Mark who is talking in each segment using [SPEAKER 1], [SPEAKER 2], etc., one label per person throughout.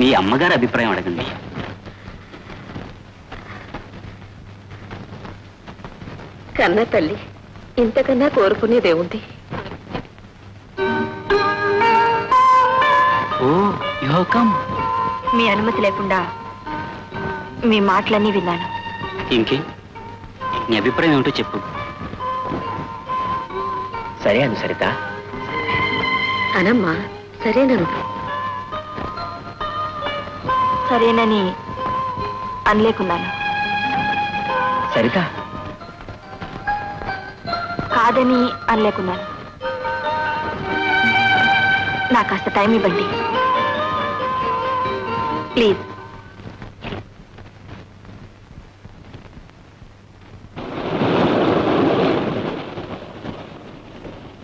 [SPEAKER 1] మీ అమ్మగారి అభిప్రాయం అడగండి.
[SPEAKER 2] కన్నా తల్లి, ఇంతకన్నా కోరుకునేదేముంది?
[SPEAKER 1] ఓ యు కమ్.
[SPEAKER 2] మీ అనుమతి లేకుండా మీ మాటలన్నీ విన్నాను.
[SPEAKER 1] ఇంకే నీ అభిప్రాయం ఏమిటో చెప్పు. సరే అను సరిత.
[SPEAKER 2] అనమ్మా, సరేనను. సరేనని అనలేకున్నాను.
[SPEAKER 1] సరిత
[SPEAKER 2] కాదని అనలేకున్నాను. నాకు కాస్త టైం ఇవ్వండి ప్లీజ్.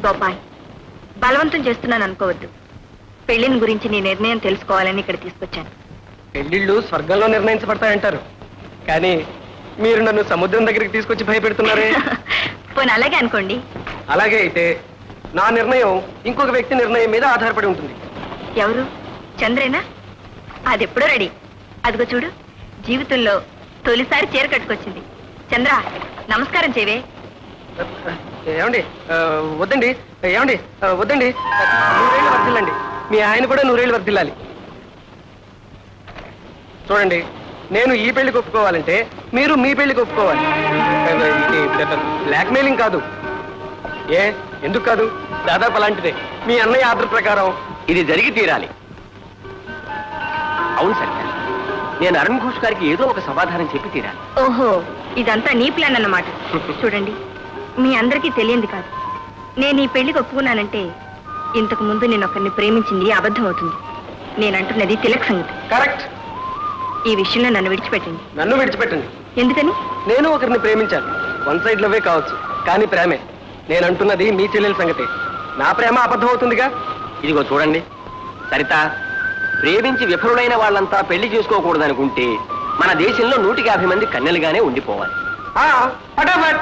[SPEAKER 2] గోపాల్, బలవంతం చేస్తున్నాను అనుకోవద్దు. పెళ్లిని గురించి నీ నిర్ణయం తెలుసుకోవాలని ఇక్కడ తీసుకొచ్చాను.
[SPEAKER 3] పెళ్లిళ్ళు స్వర్గంలో నిర్ణయించబడతాయంటారు, కానీ మీరు నన్ను సముద్రం దగ్గరికి తీసుకొచ్చి భయపెడుతున్నారే.
[SPEAKER 2] పోనీ అలాగే అనుకోండి.
[SPEAKER 3] అలాగే అయితే నా నిర్ణయం ఇంకొక వ్యక్తి నిర్ణయం మీద ఆధారపడి ఉంటుంది.
[SPEAKER 2] ఎవరు? చంద్రేనా? అది ఎప్పుడో రెడీ. అదిగో చూడు, జీవితంలో తొలిసారి చీర కట్టుకొచ్చింది. చంద్ర, నమస్కారం చేయవే.
[SPEAKER 3] ఏమండి, వద్దండి. ఏమండి, వద్దండి. 100 ఏళ్ళు వర్ధిల్లండి. మీ ఆయన కూడా 100 ఏళ్ళు వర్ధిల్లాలి. చూడండి, నేను ఈ పెళ్లికి ఒప్పుకోవాలంటే మీరు మీ పెళ్లికి ఒప్పుకోవాలి. బ్లాక్ మెయిలింగ్ కాదు. ఎందుకు కాదు? దాదాపు అలాంటిదే. మీ అన్నయ్య ఆర్డర్ ప్రకారం
[SPEAKER 1] ఇది జరిగి తీరాలి. అవును సరిత, నేను అరుణ్ ఘోష్ గారికి ఏదో ఒక సమాధానం చెప్పి తీరాలి.
[SPEAKER 2] ఓహో, ఇదంతా నీ ప్లాన్ అన్నమాట. చూడండి, మీ అందరికీ తెలియంది కాదు. నేను ఈ పెళ్లికి ఒప్పుకున్నానంటే ఇంతకు ముందు నేను ఒకరిని ప్రేమించింది అబద్ధం అవుతుంది. నేనంటున్నది తిలక్ సంగతి.
[SPEAKER 3] కరెక్ట్.
[SPEAKER 2] ఈ విషయంలో నన్ను విడిచిపెట్టండి.
[SPEAKER 3] నన్ను విడిచిపెట్టండి.
[SPEAKER 2] ఎందుకని?
[SPEAKER 3] నేను ఒకరిని ప్రేమించాను. వన్ సైడ్ లవ్వే కావచ్చు, కానీ ప్రేమే. నేను అంటున్నది మీ చెల్లెల సంగతే. నా ప్రేమ అబద్ధం అవుతుందిగా.
[SPEAKER 1] ఇదిగో చూడండి సరిత, ప్రేమించి విఫలులైన వాళ్ళంతా పెళ్లి చేసుకోకూడదనుకుంటే మన దేశంలో 150 మంది కన్యలుగానే ఉండిపోవాలి.
[SPEAKER 3] ఫటాఫట్.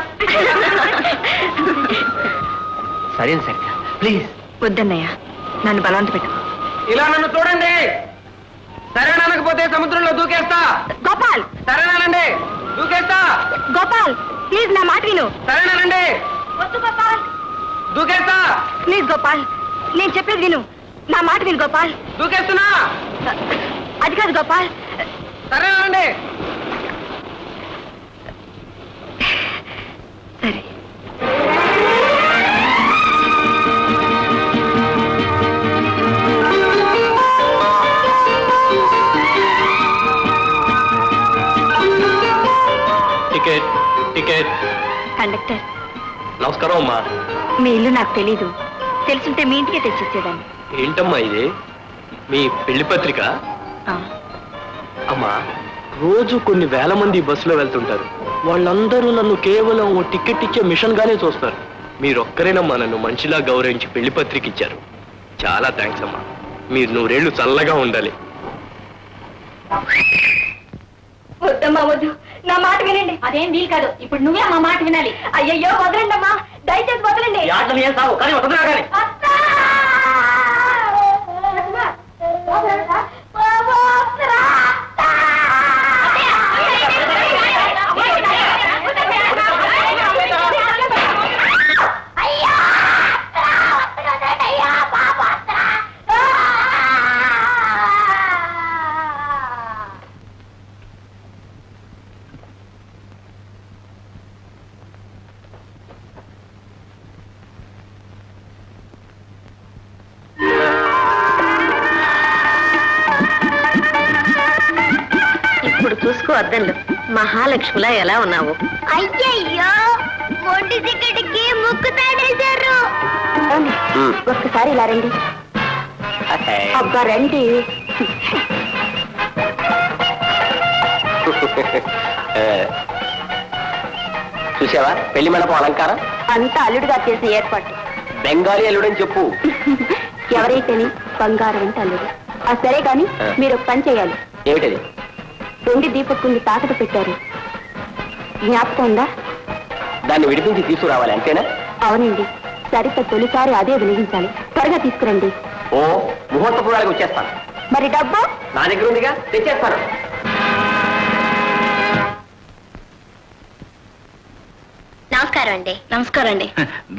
[SPEAKER 1] సరే సరిత, ప్లీజ్.
[SPEAKER 2] వద్దన్నయ్య, నన్ను బలవంత పెట్టు.
[SPEAKER 3] ఇలా నన్ను చూడండి. సరేననకపోతే సముద్రంలో దూకేస్తా.
[SPEAKER 2] గోపాల్!
[SPEAKER 3] సరేనానండి, దూకేస్తా.
[SPEAKER 2] గోపాల్, ప్లీజ్ నా మాట విను.
[SPEAKER 3] సరేనానండి,
[SPEAKER 2] వద్దు గోపాల్.
[SPEAKER 3] దూకేస్తా.
[SPEAKER 2] ప్లీజ్ గోపాల్, నేను చెప్పేది విను. నా మాట విను గోపాల్.
[SPEAKER 3] దూకేస్తున్నా.
[SPEAKER 2] అది కాదు గోపాల్.
[SPEAKER 3] సరేనానండి.
[SPEAKER 2] సరే.
[SPEAKER 3] Ticket ticket.
[SPEAKER 2] కండక్టర్,
[SPEAKER 3] నమస్కారం అమ్మా.
[SPEAKER 2] మీ ఇల్లు నాకు తెలీదు. తెలుసుంటే మీ ఇంటికే తెచ్చిచ్చేదాన్ని.
[SPEAKER 3] ఏంటమ్మా ఇది? మీ పెళ్లి పత్రిక?
[SPEAKER 2] ఆ,
[SPEAKER 3] అమ్మా, రోజు కొన్ని వేల మంది బస్సులో వెళ్తుంటారు. వాళ్ళందరూ నన్ను కేవలం ఓ టికెట్ ఇచ్చే మిషన్ గానే చూస్తారు. మీరొక్కరేనమ్మా నన్ను మనిషిలా గౌరవించి పెళ్లి పత్రిక ఇచ్చారు. చాలా థ్యాంక్స్ అమ్మా. మీరు 100 ఏళ్ళు చల్లగా ఉండాలి.
[SPEAKER 2] వద్దమ్మా వద్దు, నా మాట వినండి. అదేం వీలు కాదు. ఇప్పుడు నువ్వే మా మాట వినాలి. అయ్యయ్యో, వదలండి అమ్మా, దయచేసి వదలండి.
[SPEAKER 3] కానీ వదలరా కానీ.
[SPEAKER 2] ఇప్పుడు చూసుకో అద్దంలో మహాలక్ష్మిలా ఎలా ఉన్నావు.
[SPEAKER 4] అయ్యయ్యో, మొండి టికెట్కి ముక్కు తాడేశారు.
[SPEAKER 2] ఒక్కసారి ఇలా రండి. అబ్బా రండి.
[SPEAKER 1] చూసావా పెళ్లి మండపం అలంకారం?
[SPEAKER 2] అంతా అల్లుడుగా చేసే ఏర్పాటు.
[SPEAKER 1] బెంగాలీ అల్లుడని చెప్పు.
[SPEAKER 2] ఎవరైతేని బంగారం అంటే అల్లుడు. సరే కానీ మీరు ఒక పని చేయాలి.
[SPEAKER 1] ఏమిటది?
[SPEAKER 2] వెండి దీపక్కుని తాకట పెట్టారు, జ్ఞాపకం ఉందా?
[SPEAKER 1] దాన్ని విడిపించి తీసుకురావాలి అంతేనా?
[SPEAKER 2] అవునండి, సరిత తొలిసారి అదే వెలిగించాలి. త్వరగా తీసుకురండి.
[SPEAKER 1] ఓ, ముహూర్త పురాలకు వచ్చేస్తాను.
[SPEAKER 4] మరి డబ్బు?
[SPEAKER 1] నా దగ్గర ఉందిగా, తెచ్చేస్తాను.
[SPEAKER 4] నమస్కారం అండి.
[SPEAKER 2] నమస్కారం అండి.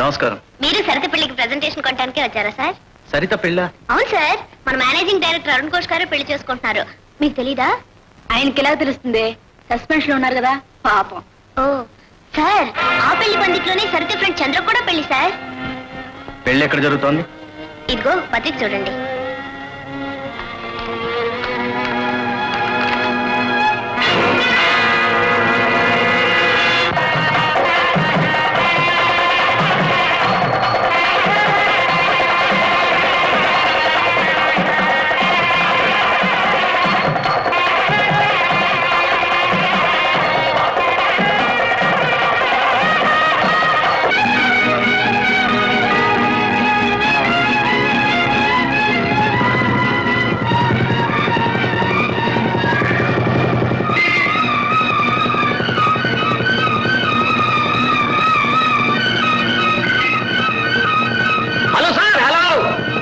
[SPEAKER 3] నమస్కారం.
[SPEAKER 4] మీరు సరిత పెళ్లికి ప్రెజెంటేషన్ కొట్టడానికి వచ్చారా సార్?
[SPEAKER 3] సరిత పెళ్ళ?
[SPEAKER 4] అవును సార్, మన మేనేజింగ్ డైరెక్టర్ అరుణ్ ఘోష్ గారు పెళ్లి చేసుకుంటున్నారు. మీకు తెలీదా?
[SPEAKER 2] ఆయనకి ఎలా తెలుస్తుంది? సస్పెన్స్ లో ఉన్నారు కదా పాపం.
[SPEAKER 4] ఓ సార్, ఆ పెళ్లి పందిట్లోనే సరిత ఫ్రెండ్ చంద్ర కూడా పెళ్లి సార్.
[SPEAKER 3] పెళ్ళి ఎక్కడ జరుగుతోంది?
[SPEAKER 4] ఇదిగో పత్రిక చూడండి.
[SPEAKER 1] Hello sir, hello,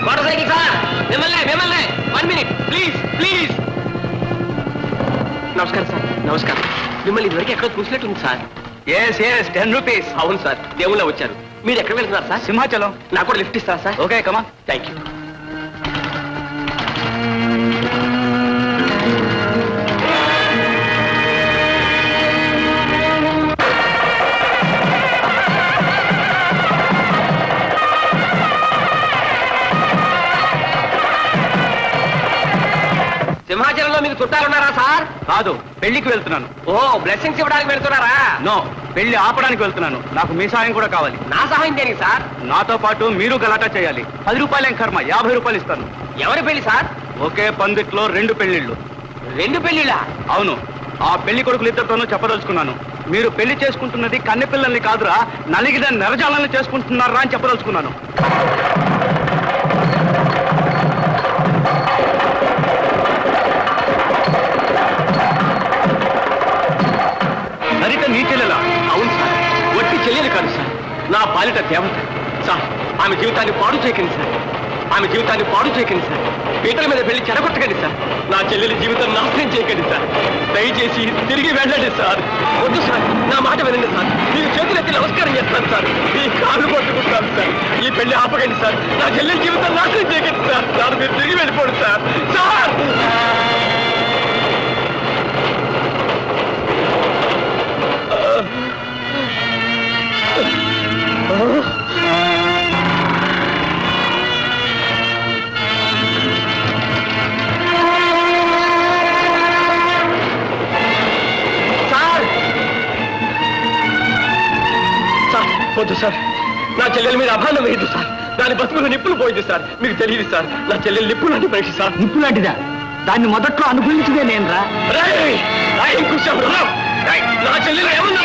[SPEAKER 1] motor cycle sir, మిమ్మల్ని 1 minute ప్లీజ్ ప్లీజ్. నమస్కారం సార్. నమస్కారం. మిమ్మల్ని ఇదివరకు ఎక్కడో చూసినట్టుంది సార్.
[SPEAKER 3] 10 రూపీస్.
[SPEAKER 1] అవును సార్, దేవుళ్ళ వచ్చారు. మీరు ఎక్కడ వెళ్తున్నారు సార్?
[SPEAKER 3] సింహాచలం.
[SPEAKER 1] నాకు కూడా లిఫ్ట్ ఇస్తారా సార్?
[SPEAKER 3] ఓకే, కమా.
[SPEAKER 1] Thank you. సింహాచలంలో మీకు చుట్టాలున్నారా సార్?
[SPEAKER 3] కాదు, పెళ్లికి వెళ్తున్నాను.
[SPEAKER 1] ఓ, బ్లెస్సింగ్స్ ఇవ్వడానికి వెళ్తున్నారా?
[SPEAKER 3] నో, పెళ్లి ఆపడానికి వెళ్తున్నాను. నాకు మీ సాయం కూడా కావాలి.
[SPEAKER 1] నా సహాయం దేనికి సార్?
[SPEAKER 3] నాతో పాటు మీరు గలాటా చేయాలి. 10 రూపాయలేం కర్మ, 50 రూపాయలు ఇస్తాను.
[SPEAKER 1] ఎవరి పెళ్లి సార్?
[SPEAKER 3] ఒకే పందిట్లో 2 పెళ్లిళ్ళు.
[SPEAKER 1] 2 పెళ్లిళ్ళా?
[SPEAKER 3] అవును, ఆ పెళ్లి కొడుకులు ఇద్దరితోనూ చెప్పదలుచుకున్నాను. మీరు పెళ్లి చేసుకుంటున్నది కన్నె పిల్లల్ని కాదురా, నలిగిన నెరజాలని చేసుకుంటున్నారా అని చెప్పదలుచుకున్నాను. సరిత నీ చెల్లెలా?
[SPEAKER 1] అవును సార్, వట్టి చెల్లెలు కాదు సార్, నా పాలిట దేవత సార్. ఆమె జీవితాన్ని పాడు చేయకండి సార్, ఆమె జీవితాన్ని పాడు చేయకండి సార్. పీటల మీద పెళ్లి చెడగొట్టకండి సార్. నా చెల్లెలి జీవితం నాశనం చేయకండి సార్. దయచేసి తిరిగి వెళ్ళండి సార్. వద్దు సార్, నా మాట వినండి సార్. మీకు చేతులెత్తి నమస్కారం చేస్తాను సార్. మీ కాళ్ళు పట్టుకుంటాను సార్. ఈ పెళ్లి ఆపకండి సార్. నా చెల్లెలి జీవితం నాశనం చేయకండి సార్. సార్, మీరు తిరిగి వెళ్ళిపోండి సార్. సార్, వద్దు సార్, నా చెల్లెల మీద అభాండం వేయద్దు సార్. దాని బతుకులు నిప్పులు పోయింది సార్. మీకు తెలియదు సార్, నా చెల్లెలు నిప్పు లాంటి మనిషి సార్.
[SPEAKER 3] నిప్పు లాంటిదా? దాన్ని మొదట్లో అనుభవించదే నేను రా.
[SPEAKER 1] నా చెల్లెలు ఏమన్నా